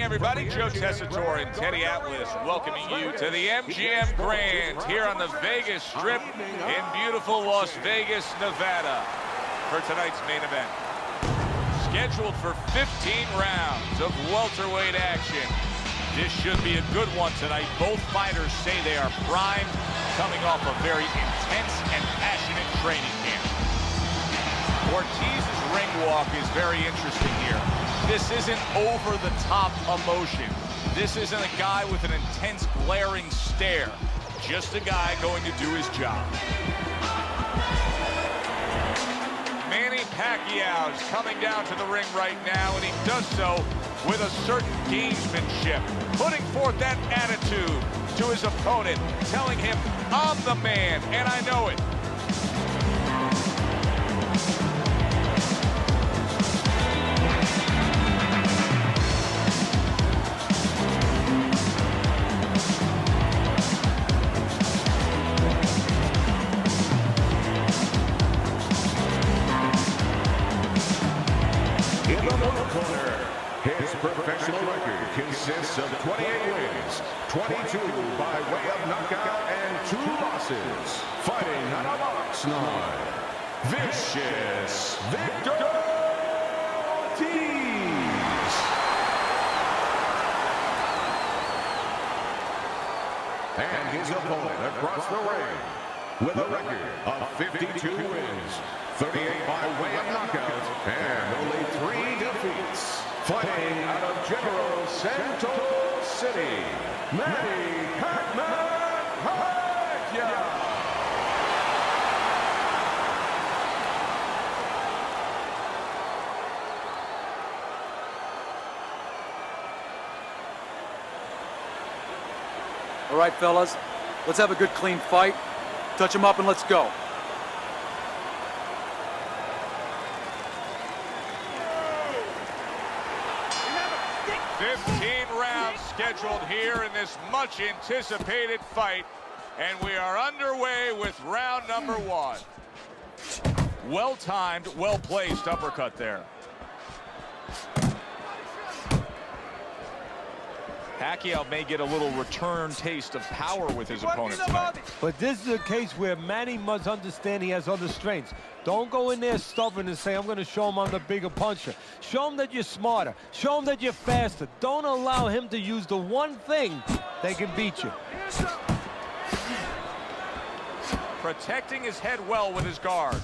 Everybody, Joe Tessitore and Teddy Atlas welcoming you to the MGM Grand here on the Vegas Strip in beautiful Las Vegas, Nevada for tonight's main event. Scheduled for 15 rounds of welterweight action. This should be a good one tonight. Both fighters say they are primed, coming off a very intense and passionate training camp. Ortiz's ring walk is very interesting here. This isn't over-the-top emotion. This isn't a guy with an intense, glaring stare. Just a guy going to do his job. Manny Pacquiao is coming down to the ring right now, and he does so with a certain gamesmanship, putting forth that attitude to his opponent, telling him, I'm the man, and I know it. In the middle corner, his professional record consists of 28 wins, 22 by way of knockout, and 2 losses. Fighting out of box line, Vicious Victor Ortiz. And his opponent across the ring with a record of 52 wins, 38 by way of knockout, and only 3 defeats. Fighting out of General Santos City, Manny Pac-man Pacquiao. All right, fellas, let's have a good, clean fight. Touch him up and let's go. Scheduled here in this much anticipated fight, and we are underway with round number 1. Well timed, well placed uppercut there. Pacquiao may get a little return taste of power with his opponent tonight. But this is a case where Manny must understand he has other strengths. Don't go in there stubborn and say, I'm going to show him I'm the bigger puncher. Show him that you're smarter. Show him that you're faster. Don't allow him to use the one thing that can beat you. Protecting his head well with his guard.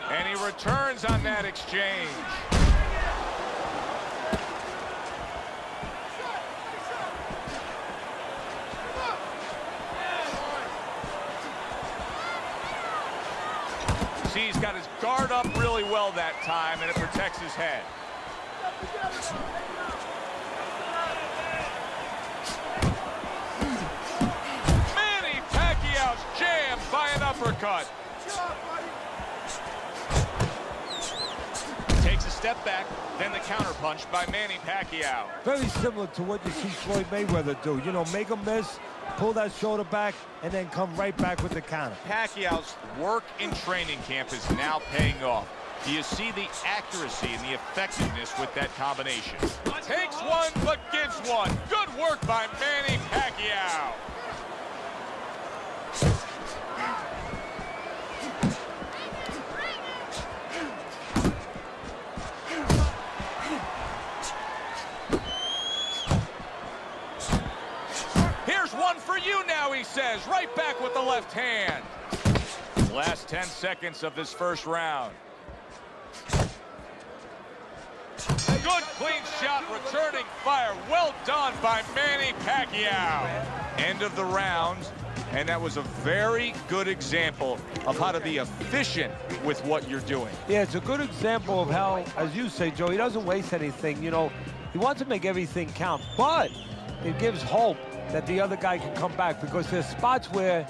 And he returns on that exchange. He's got his guard up really well that time, and it protects his head. Manny Pacquiao's jammed by an uppercut. Takes a step back, then the counterpunch by Manny Pacquiao. Very similar to what you see Floyd Mayweather do. You know, make a miss, pull that shoulder back, and then come right back with the counter. Pacquiao's work in training camp is now paying off. Do you see the accuracy and the effectiveness with that combination? Takes one, but gives one. Good work by Manny Pacquiao. One for you now, he says, right back with the left hand. Last 10 seconds of this first round. Good clean shot, returning fire. Well done by Manny Pacquiao. End of the round, and that was a very good example of how to be efficient with what you're doing. Yeah, it's a good example of how, as you say, Joe, he doesn't waste anything. You know, he wants to make everything count, but it gives hope that the other guy can come back, because there's spots where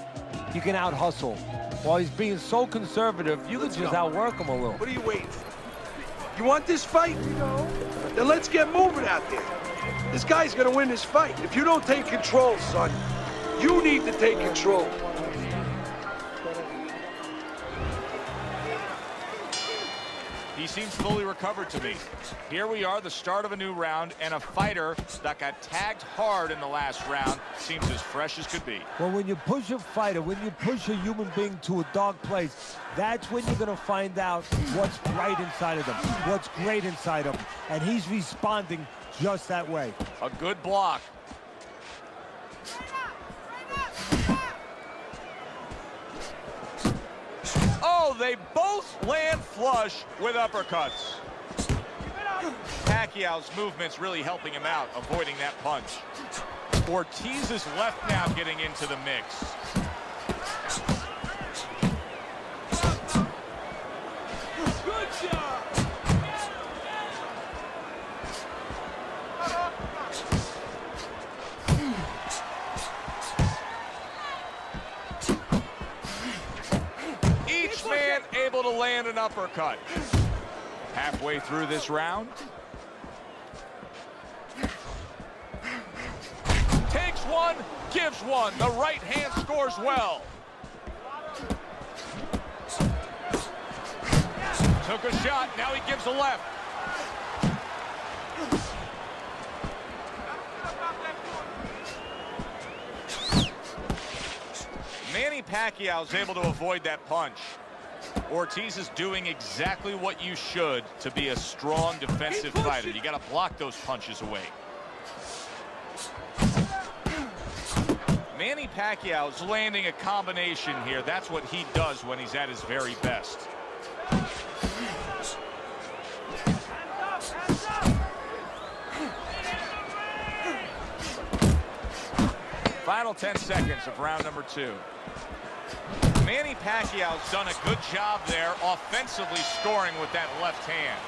you can out-hustle. While he's being so conservative, you can just outwork him a little. What are you waiting for? You want this fight? Then let's get moving out there. This guy's gonna win this fight. If you don't take control, son, you need to take control. He seems fully recovered to me. Here we are, the start of a new round, and a fighter that got tagged hard in the last round seems as fresh as could be. Well, when you push a fighter, when you push a human being to a dark place, that's when you're going to find out what's bright inside of them, what's great inside of them. And he's responding just that way. A good block. Oh, they both land flush with uppercuts. Pacquiao's movement's really helping him out, avoiding that punch. Ortiz's left now getting into the mix. Good job. Each man able to land an uppercut. Halfway through this round. Takes one, gives one. The right hand scores well. Took a shot, now he gives a left. Manny Pacquiao is able to avoid that punch. Ortiz is doing exactly what you should to be a strong defensive fighter. You got to block those punches away. Manny Pacquiao's landing a combination here. That's what he does when he's at his very best. Final 10 seconds of round number 2. Manny Pacquiao's done a good job there offensively scoring with that left hand.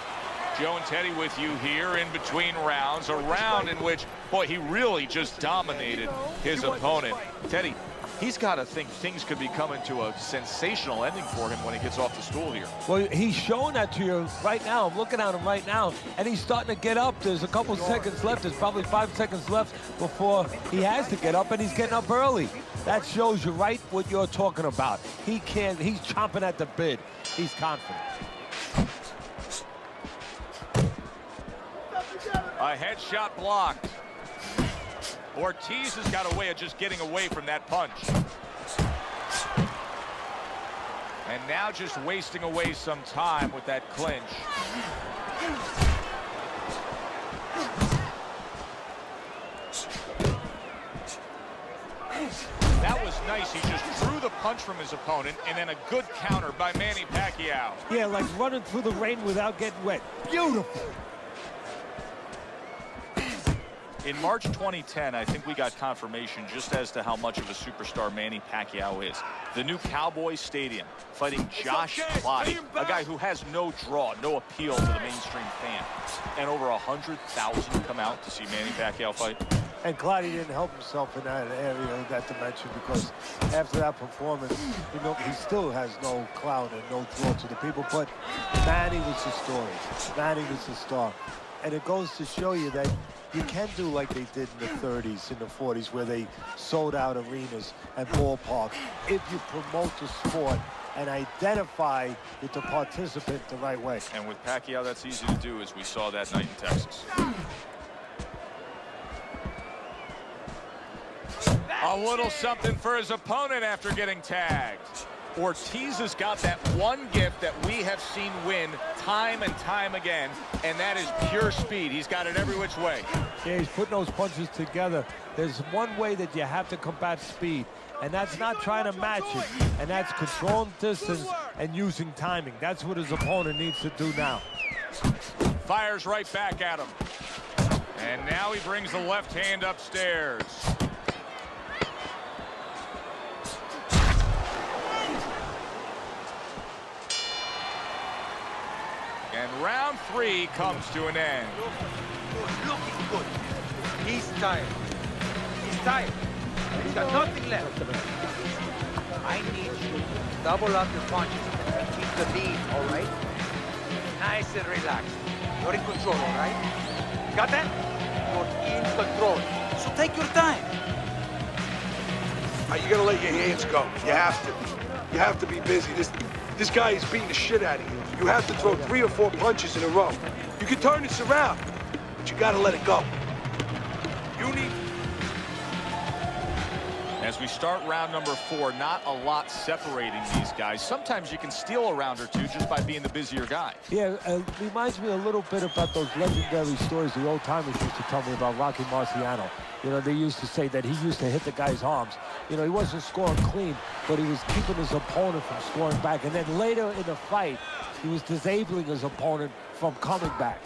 Joe and Teddy with you here in between rounds. A round in which, boy, he really just dominated his opponent. Teddy, he's got to think things could be coming to a sensational ending for him when he gets off the stool here. Well, he's showing that to you right now. I'm looking at him right now, and he's starting to get up. There's a couple seconds left. There's probably 5 seconds left before he has to get up, and he's getting up early. That shows you right what you're talking about. He's chomping at the bit. He's confident. A headshot blocked. Ortiz has got a way of just getting away from that punch. And now just wasting away some time with that clinch. That was nice. He just drew the punch from his opponent, and then a good counter by Manny Pacquiao. Yeah, like running through the rain without getting wet. Beautiful. In March 2010, I think we got confirmation just as to how much of a superstar Manny Pacquiao is. The new Cowboy Stadium, fighting Josh Clottey, a guy who has no draw, no appeal to the mainstream fan. And over 100,000 come out to see Manny Pacquiao fight. And Clottey didn't help himself in that area, that dimension, because after that performance, you know, he still has no clout and no draw to the people. But Manny was the story. Manny was the star. And it goes to show you that you can do like they did in the 30s and the 40s, where they sold out arenas and ballparks, if you promote the sport and identify with the participant the right way. And with Pacquiao, that's easy to do, as we saw that night in Texas. A little something for his opponent after getting tagged. Ortiz has got that one gift that we have seen win time and time again, and that is pure speed. He's got it every which way. Yeah, he's putting those punches together. There's one way that you have to combat speed, and that's not trying to match it, and that's controlling distance and using timing. That's what his opponent needs to do now. Fires right back at him. And now he brings the left hand upstairs. And round 3 comes to an end. Looking good. He's tired. He's tired. He's got nothing left. I need you to double up your punches and keep the lead, all right? Nice and relaxed. You're in control, all right? Got that? You're in control. So take your time. You gotta let your hands go. You have to. You have to be busy. This This guy is beating the shit out of you. You have to throw 3 or 4 punches in a row. You can turn this around, but you gotta let it go. You need... As we start round number 4, not a lot separating these guys. Sometimes you can steal a round or two just by being the busier guy. Yeah, reminds me a little bit about those legendary stories the old-timers used to tell me about Rocky Marciano. You know, they used to say that he used to hit the guy's arms. You know, he wasn't scoring clean, but he was keeping his opponent from scoring back. And then later in the fight, he was disabling his opponent from coming back.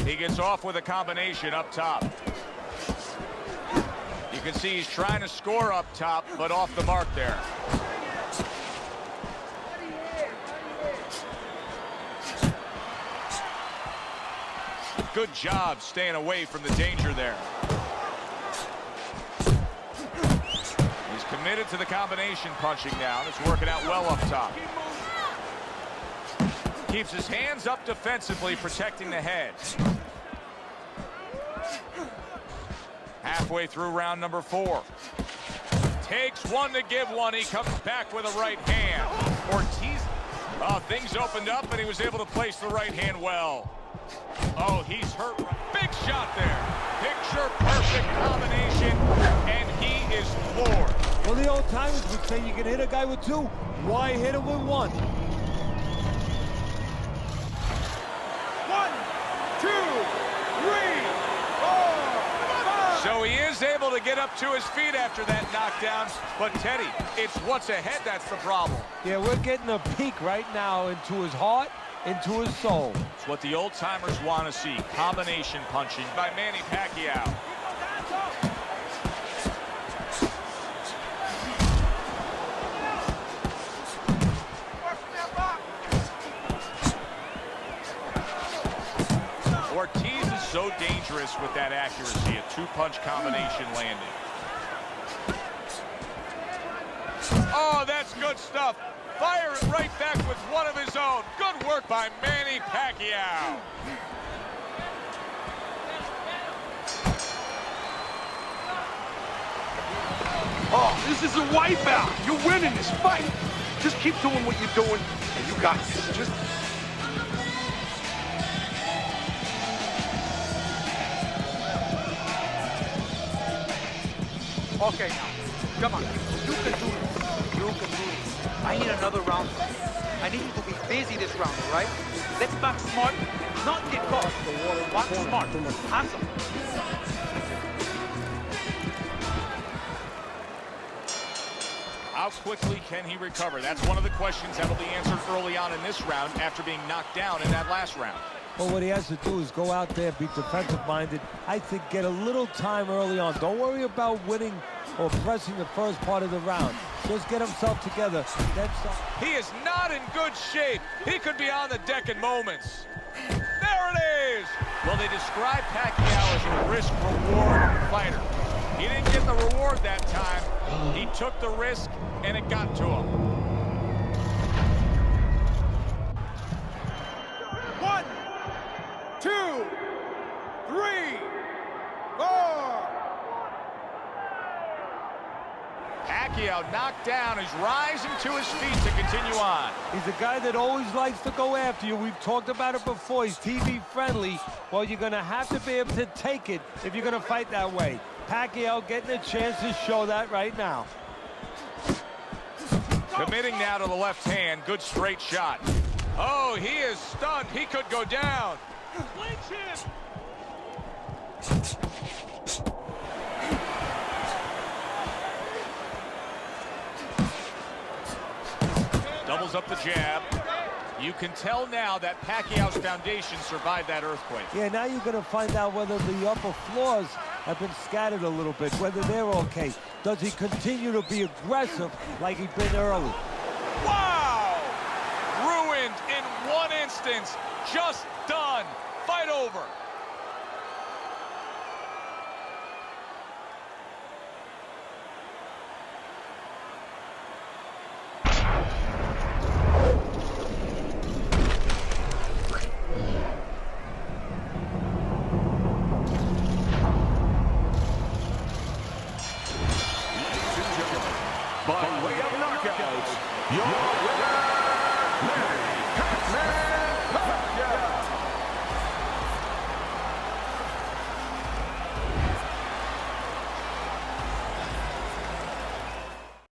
He gets off with a combination up top. You can see he's trying to score up top, but off the mark there. Good job staying away from the danger there. He's committed to the combination punching now. It's working out well up top. Keeps his hands up defensively, protecting the head. Halfway through round number 4. Takes one to give one. He comes back with a right hand. Ortiz, things opened up and he was able to place the right hand well. Oh, he's hurt. Big shot there. Picture perfect combination, and he is floored. Well, the old timers would say you can hit a guy with 2. Why hit him with 1? 1, 2, 3, 4. So he is able to get up to his feet after that knockdown. But, Teddy, it's what's ahead that's the problem. Yeah, we're getting a peek right now into his heart, into his soul. It's what the old-timers want to see. Combination punching by Manny Pacquiao. Ortiz is so dangerous with that accuracy. A 2-punch combination landing. Oh, that's good stuff. Fire it right back with one of his own. Good work by Manny Pacquiao. Oh, this is a wipeout. You're winning this fight. Just keep doing what you're doing, and you got this. Just... Okay, now, come on. You can do this. You can do this. I need another round. I need you to be busy this round, all right? Let's back smart, not get caught. Back smart. Awesome. How quickly can he recover? That's one of the questions that will be answered early on in this round after being knocked down in that last round. Well, what he has to do is go out there, be defensive-minded. I think get a little time early on. Don't worry about winning or pressing the first part of the round. Just get himself together. He is not in good shape. He could be on the deck in moments. There it is! Well, they describe Pacquiao as a risk-reward fighter. He didn't get the reward that time. He took the risk, and it got to him. 1, 2, 3, 4. Pacquiao knocked down. He's rising to his feet to continue on. He's a guy that always likes to go after you. We've talked about it before. He's TV friendly. Well, you're going to have to be able to take it if you're going to fight that way. Pacquiao getting a chance to show that right now. Committing now to the left hand. Good straight shot. Oh, he is stunned. He could go down. Clinch him. Doubles up the jab. You can tell now that Pacquiao's foundation survived that earthquake. Yeah, now you're going to find out whether the upper floors have been scattered a little bit, whether they're okay. Does he continue to be aggressive like he's been early? Wow! Ruined in one instance. Just done.